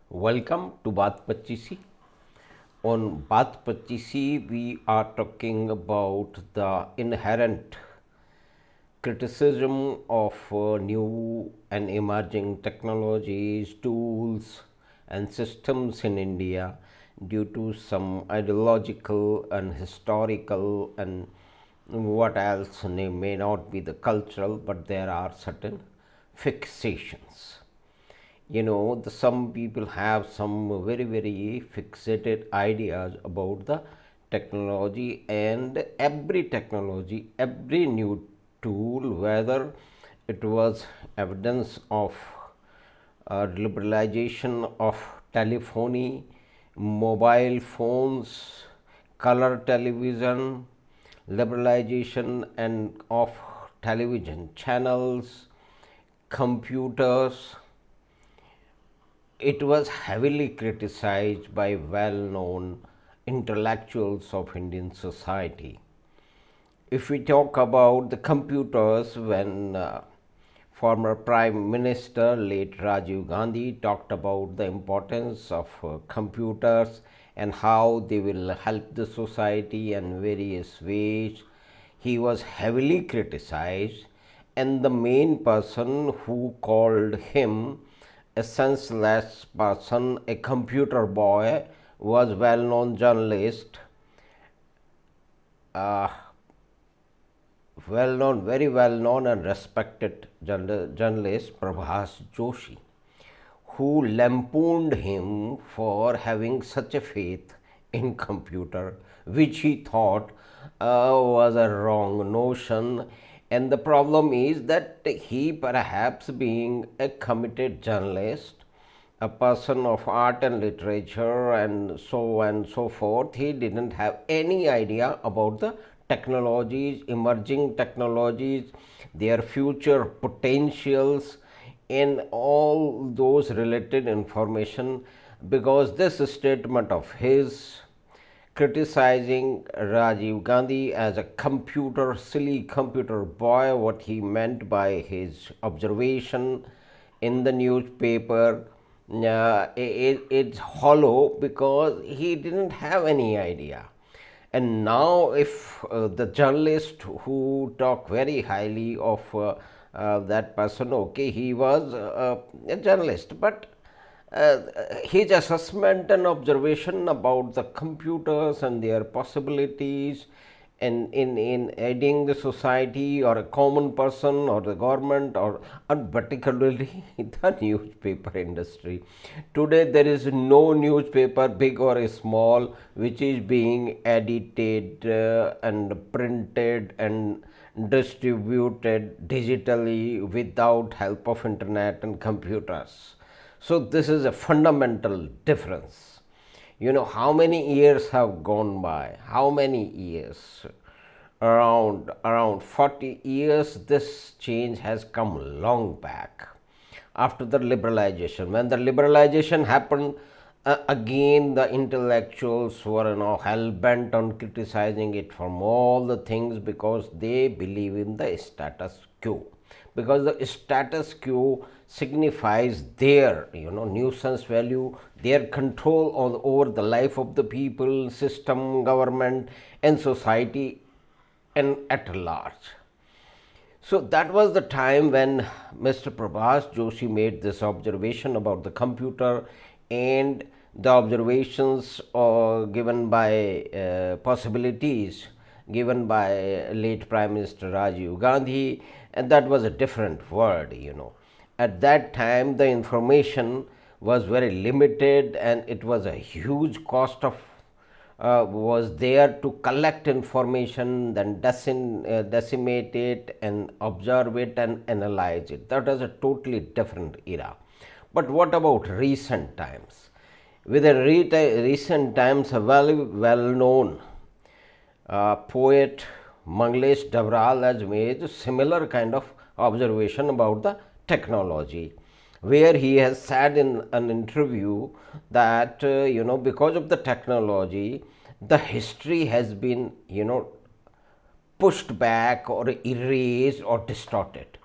Welcome to Baat Pachisi. On Baat Pachisi, we are talking about the inherent criticism of new and emerging technologies, tools, and systems in India due to some ideological and historical and what else may not be the cultural, but there are certain fixations. Some people have some very fixated ideas about the technology, and every new tool, whether it was evidence of liberalization of telephony, mobile phones, color television, liberalization and of television channels, computers. It was heavily criticized by well known intellectuals of Indian society. If we talk about the computers, when former Prime Minister, late Rajiv Gandhi, talked about the importance of computers and how they will help the society in various ways, he was heavily criticized, and the main person who called him a senseless person, a computer boy, was well-known journalist, uh, very well-known and respected journalist Prabhas Joshi, who lampooned him for having such a faith in computer, which he thought was a wrong notion. And the problem is that he, perhaps being a committed journalist, a person of art and literature and so forth, he didn't have any idea about the technologies, emerging technologies, their future potentials, and all those related information, because this statement of his criticizing Rajiv Gandhi as a silly computer boy, what he meant by his observation in the newspaper, it's hollow because he didn't have any idea. And now, if the journalist who talk very highly of that person, okay, he was a journalist, but uh, his assessment and observation about the computers and their possibilities in aiding the society or a common person or the government or and particularly the newspaper industry. Today there is no newspaper, big or small, which is being edited and printed and distributed digitally without help of internet and computers. So this is a fundamental difference. How many years have gone by? How many years? Around 40 years. This change has come long back after the liberalization. When the liberalization happened, again the intellectuals were hell bent on criticizing it from all the things because they believe in the status quo, because the status quo signifies their nuisance value, their control over the life of the people, system, government, and society and at large. So that was the time when Mr. Prabhas Joshi made this observation about the computer, and the observations given by possibilities given by late Prime Minister Rajiv Gandhi, and that was a different world. At that time, the information was very limited, and it was a huge cost of was there to collect information, then decimate it and observe it and analyze it. That was a totally different era. But what about recent times? Within recent times, a very well known poet Maglesh Dabral has made a similar kind of observation about the technology, where he has said in an interview that because of the technology, the history has been pushed back or erased or distorted.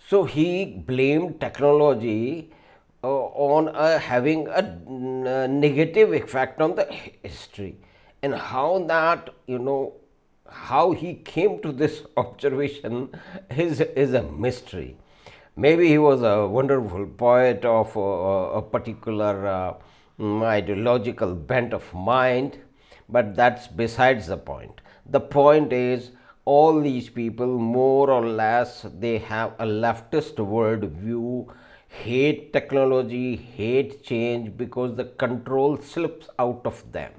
So he blamed technology on having a negative effect on the history, and how that, how he came to this observation is a mystery. Maybe he was a wonderful poet of a particular ideological bent of mind, but that's besides the point. The point is, all these people, more or less, they have a leftist worldview, hate technology, hate change because the control slips out of them.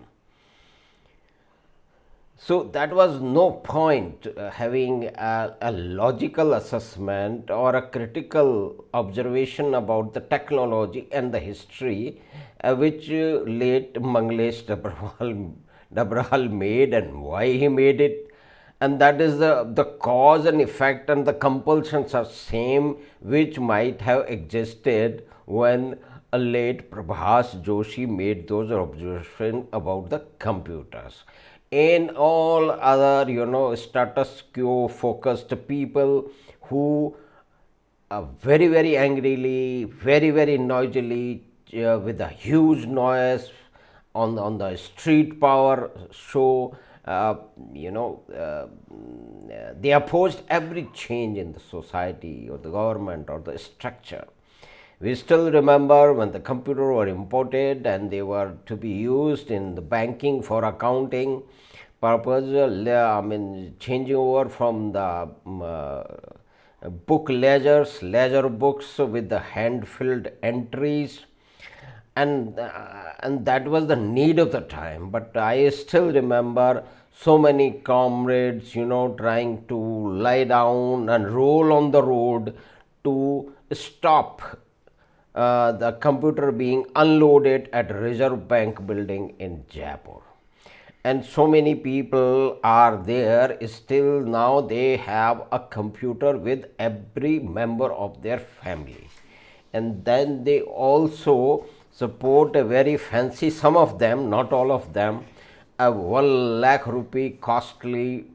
So that was no point having a logical assessment or a critical observation about the technology and the history, which late Maglesh Dabral made, and why he made it. And that is the cause and effect, and the compulsions are same which might have existed when a late Prabhas Joshi made those observations about the computers. In all other, status quo focused people who very, very angrily, very, very noisily, with a huge noise on the street power show, uh, you know, uh, they opposed every change in the society or the government or the structure. We still remember when the computers were imported and they were to be used in the banking for accounting purpose. I mean, changing over from the book ledgers, ledger books with the hand-filled entries, and that was the need of the time. But I still remember so many comrades, trying to lie down and roll on the road to stop the computer being unloaded at Reserve Bank building in Jaipur. And so many people are there still now, they have a computer with every member of their family, and then they also support a very fancy, some of them, not all of them, a 1 lakh rupee costly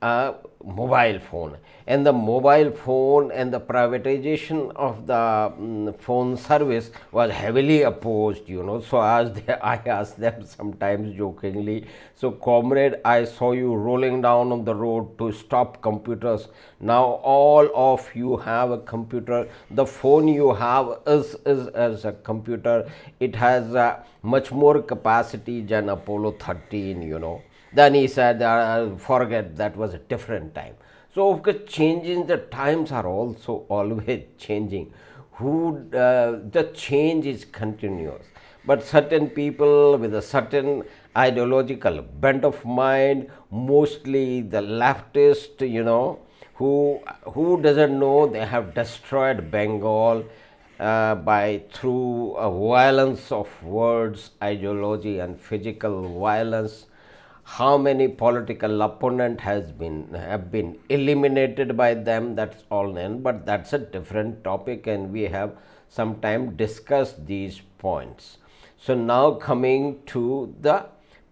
mobile phone. And the mobile phone and the privatization of the phone service was heavily opposed, so as I asked them sometimes jokingly, so comrade, I saw you rolling down on the road to stop computers. Now all of you have a computer. The phone you have is as a computer. It has much more capacity than Apollo 13, Then he said, forget, that was a different time. So, of course, changing the times are also always changing. The change is continuous. But certain people with a certain ideological bent of mind, mostly the leftist, who doesn't know they have destroyed Bengal by through a violence of words, ideology, and physical violence. How many political opponent have been eliminated by them, that's all known, but that's a different topic, and we have sometime discussed these points. So now coming to the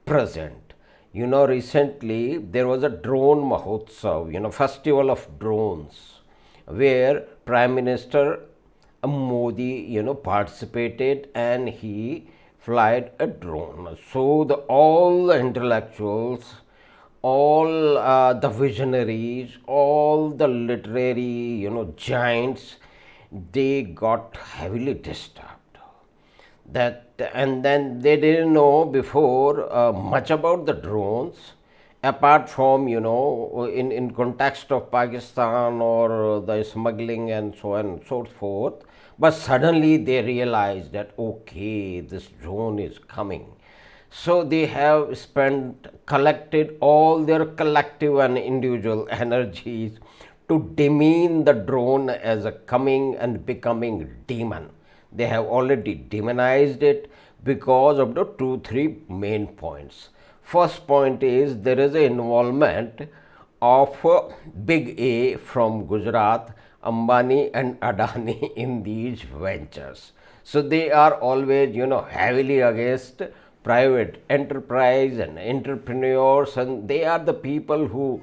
present, recently there was a drone Mahotsav, festival of drones, where Prime Minister Modi, participated, and he flied a drone. So all the intellectuals, all the visionaries, all the literary, giants, they got heavily disturbed. That, and then they didn't know before much about the drones, apart from, in context of Pakistan or the smuggling and so on and so forth. But suddenly they realized that, okay, this drone is coming. So they have collected all their collective and individual energies to demean the drone as a coming and becoming demon. They have already demonized it because of the 2 3 main points. First point is, there is an involvement of big A from Gujarat, Ambani and Adani in these ventures. So they are always, heavily against private enterprise and entrepreneurs, and they are the people who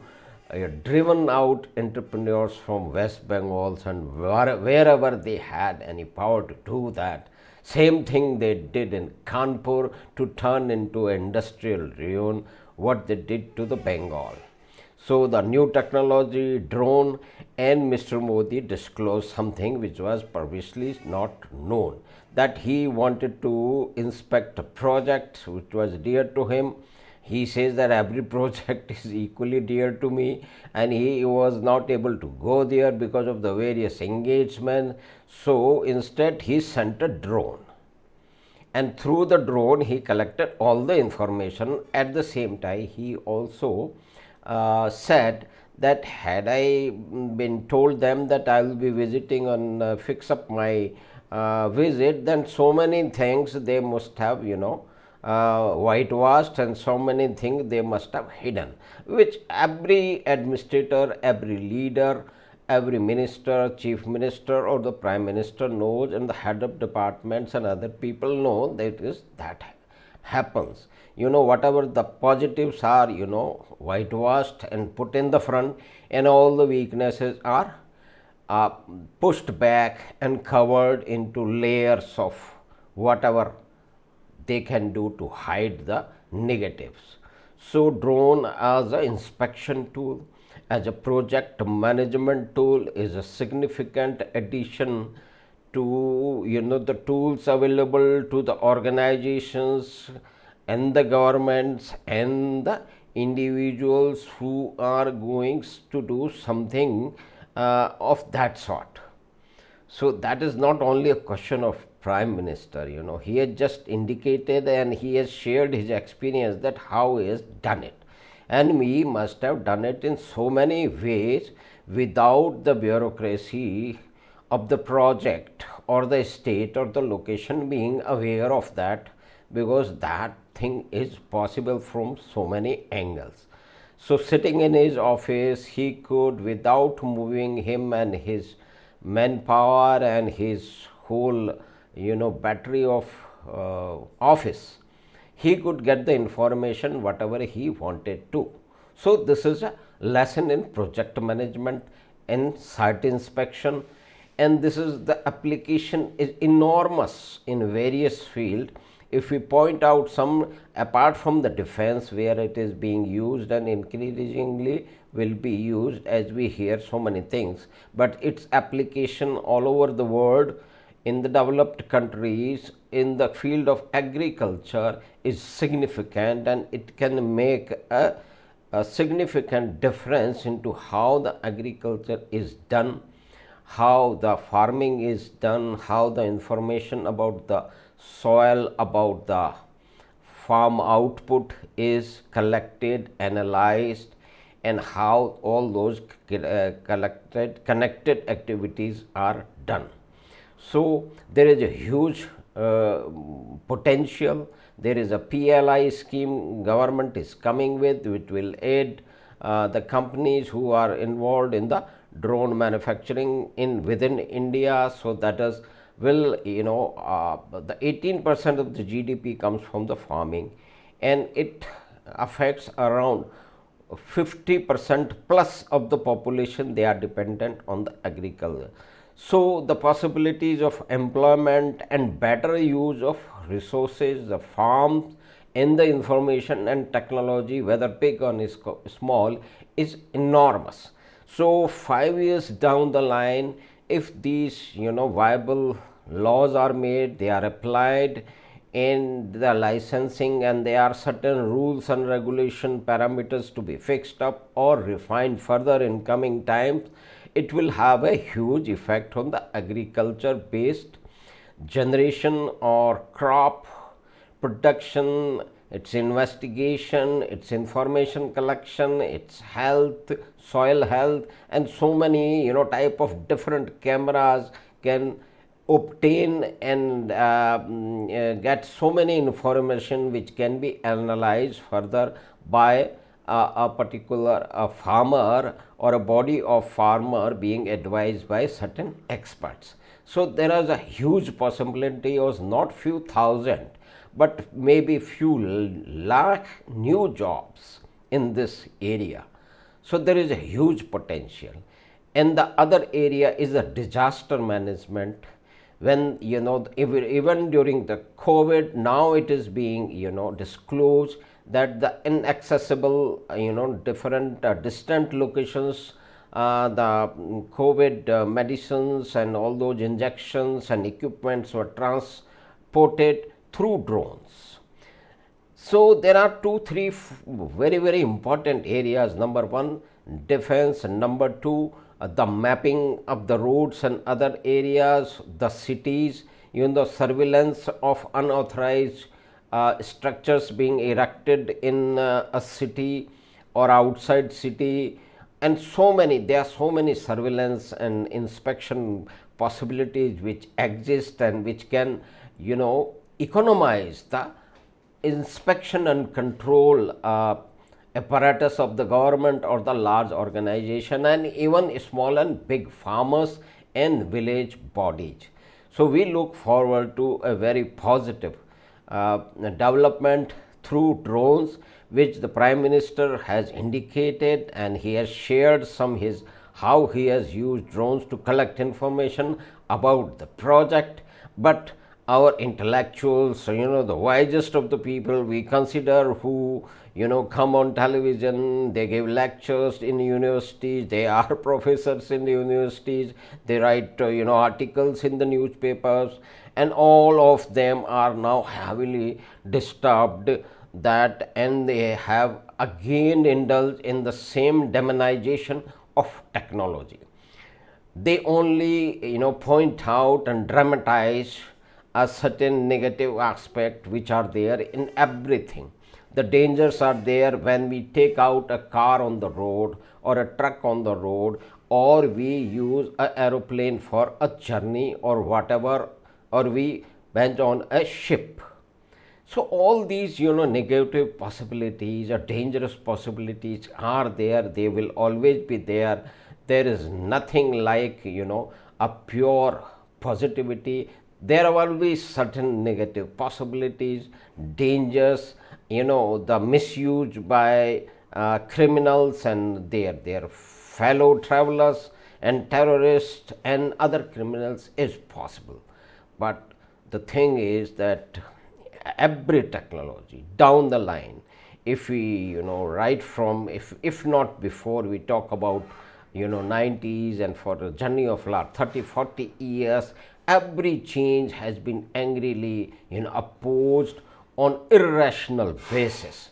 driven out entrepreneurs from West Bengals and wherever they had any power to do that. Same thing they did in Kanpur to turn into industrial ruin what they did to the Bengal. So the new technology, drone, and Mr. Modi disclosed something which was previously not known, that he wanted to inspect a project which was dear to him. He says that every project is equally dear to me, and he was not able to go there because of the various engagements. So instead, he sent a drone, and through the drone he collected all the information. At the same time, he also said that had I been told them that I will be visiting and fix up my visit, then so many things they must have, whitewashed, and so many things they must have hidden, which every administrator, every leader, every minister, chief minister, or the prime minister knows, and the head of departments and other people know that is that happens. Whatever the positives are, whitewashed and put in the front, and all the weaknesses are pushed back and covered into layers of whatever they can do to hide the negatives. So drone as an inspection tool, as a project management tool, is a significant addition to the tools available to the organizations and the governments and the individuals who are going to do something of that sort. So that is not only a question of prime minister. He has just indicated and he has shared his experience that how he has done it, and we must have done it in so many ways without the bureaucracy of the project or the state or the location being aware of that, because that thing is possible from so many angles. So sitting in his office, he could, without moving him and his manpower and his whole battery of office, he could get the information whatever he wanted to. So this is a lesson in project management and site inspection, and this is the application is enormous in various fields. If we point out some, apart from the defense where it is being used and increasingly will be used, as we hear so many things, but its application all over the world in the developed countries in the field of agriculture is significant, and it can make a significant difference into how the agriculture is done, how the farming is done, how the information about the soil, about the farm output is collected, analyzed, and how all those connected activities are done. So there is a huge potential. There is a PLI scheme government is coming with, which will aid the companies who are involved in the drone manufacturing within India. So that is will the 18% of the GDP comes from the farming, and it affects around 50% plus of the population. They are dependent on the agriculture. So the possibilities of employment and better use of resources, the farms, and the information and technology, whether big or small, is enormous. So 5 years down the line, if these viable laws are made, they are applied in the licensing, and there are certain rules and regulation parameters to be fixed up or refined further in coming times, it will have a huge effect on the agriculture based generation or crop production, its investigation, its information collection, its health, soil health, and so many type of different cameras can obtain and get so many information which can be analyzed further by a particular farmer or a body of farmer being advised by certain experts. So there is a huge possibility of not few thousand, but maybe few lakh new jobs in this area. So there is a huge potential. And the other area is the disaster management. When even during the COVID, now it is being disclosed that the inaccessible different distant locations, the COVID medicines and all those injections and equipments were transported through drones. So there are two, three very, very important areas. Number one, defense, and number two, the mapping of the roads and other areas, the cities, even the surveillance of unauthorized structures being erected in a city or outside city, and so many. There are so many surveillance and inspection possibilities which exist and which can economize the inspection and control apparatus of the government or the large organization, and even small and big farmers and village bodies. So we look forward to a very positive development through drones, which the Prime Minister has indicated, and he has shared some his how he has used drones to collect information about the project. But our intellectuals, the wisest of the people we consider, who come on television, they give lectures in universities, they are professors in the universities, they write articles in the newspapers, and all of them are now heavily disturbed that, and they have again indulged in the same demonization of technology. They only point out and dramatize a certain negative aspect which are there in everything. The dangers are there when we take out a car on the road or a truck on the road, or we use an aeroplane for a journey or whatever, or we went on a ship. So all these negative possibilities or dangerous possibilities are there. They will always be there. There is nothing like a pure positivity. There will be certain negative possibilities, dangers, the misuse by criminals and their fellow travelers and terrorists and other criminals is possible. But the thing is that every technology down the line, if we right from, if not before, we talk about 90s, and for a journey of last 30-40 years, every change has been angrily opposed on irrational basis.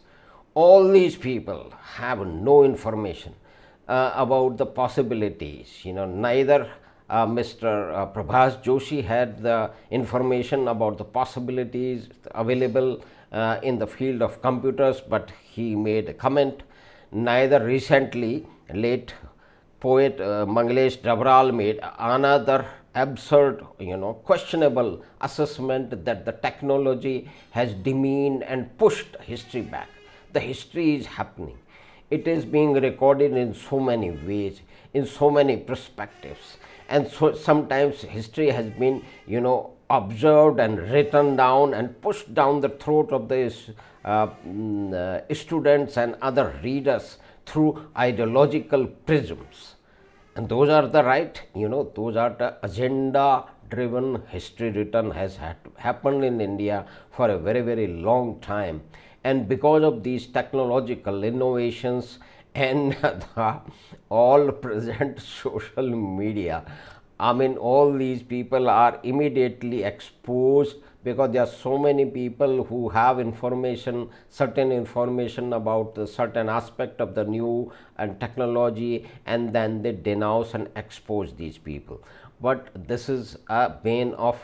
All these people have no information about the possibilities. Neither Mr. Prabhas Joshi had the information about the possibilities available in the field of computers, but he made a comment. Neither recently late poet Maglesh Dabral made another absurd, questionable assessment that the technology has demeaned and pushed history back. The history is happening. It is being recorded in so many ways, in so many perspectives, and so sometimes history has been observed and written down and pushed down the throat of the students and other readers through ideological prisms. And those are the right, those are the agenda driven history written has happened in India for a very, very long time. And because of these technological innovations and the all present social media, all these people are immediately exposed, because there are so many people who have information, certain information about the certain aspect of the new and technology, and then they denounce and expose these people. But this is a bane of,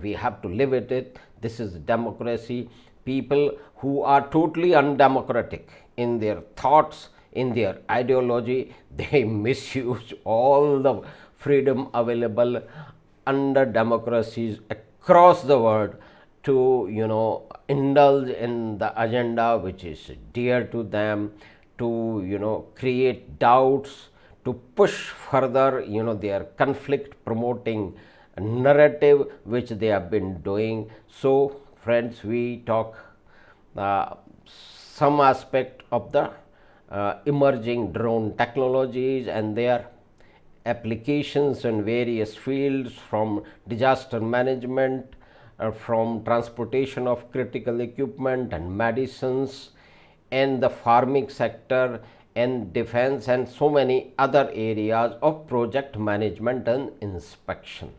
we have to live with it. This is democracy. People who are totally undemocratic in their thoughts, in their ideology, they misuse all the freedom available under democracies across the world to indulge in the agenda which is dear to them, to create doubts, to push further their conflict promoting narrative which they have been doing. So friends, we talk some aspect of the emerging drone technologies and their applications in various fields, from disaster management, from transportation of critical equipment and medicines, and the farming sector and defense, and so many other areas of project management and inspection.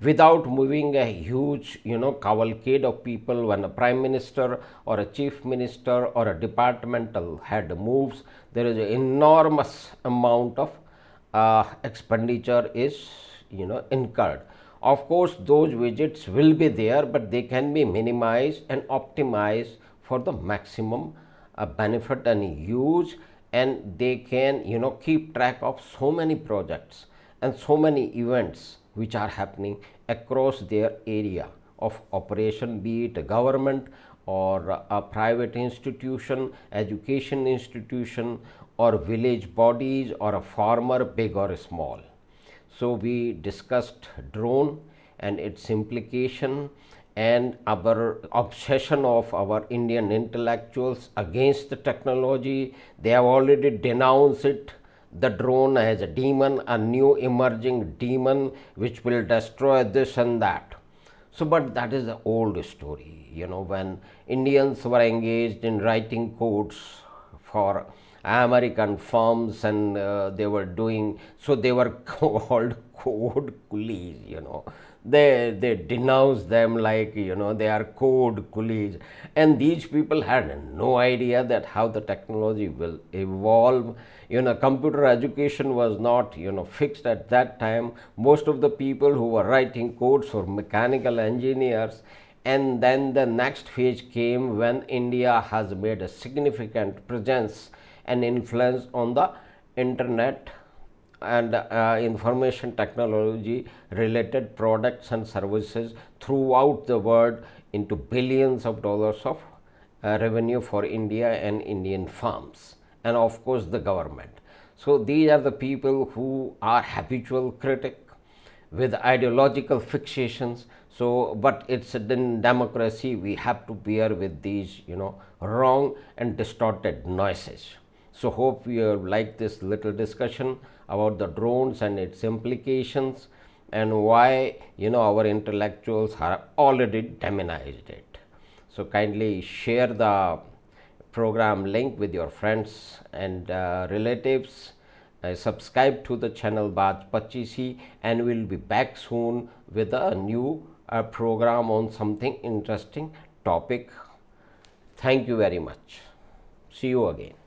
Without moving a huge cavalcade of people, when a prime minister or a chief minister or a departmental head moves, there is an enormous amount of expenditure is incurred. Of course, those visits will be there, but they can be minimized and optimized for the maximum benefit and use, and they can keep track of so many projects and so many events which are happening across their area of operation, be it a government or a private institution, education institution, or village bodies, or a farmer, big or small. So we discussed drone and its implication, and our obsession of our Indian intellectuals against the technology. They have already denounced it, the drone, as a demon, a new emerging demon which will destroy this and that. So, but that is the old story. When Indians were engaged in writing codes for American firms, and they were doing so, they were called code coolies. They denounced them like they are code coolies, and these people had no idea that how the technology will evolve. Computer education was not fixed at that time. Most of the people who were writing codes were mechanical engineers, and then the next phase came when India has made a significant presence and influence on the internet and information technology related products and services throughout the world, into billions of dollars of revenue for India and Indian firms, and of course the government. So these are the people who are habitual critic with ideological fixations. So, but it's in democracy, we have to bear with these wrong and distorted noises. So hope you have liked this little discussion about the drones and its implications, and why our intellectuals have already demonized it. So kindly share the program link with your friends and relatives. Subscribe to the channel Baat Pachisi, and we'll be back soon with a new program on something interesting topic. Thank you very much. See you again.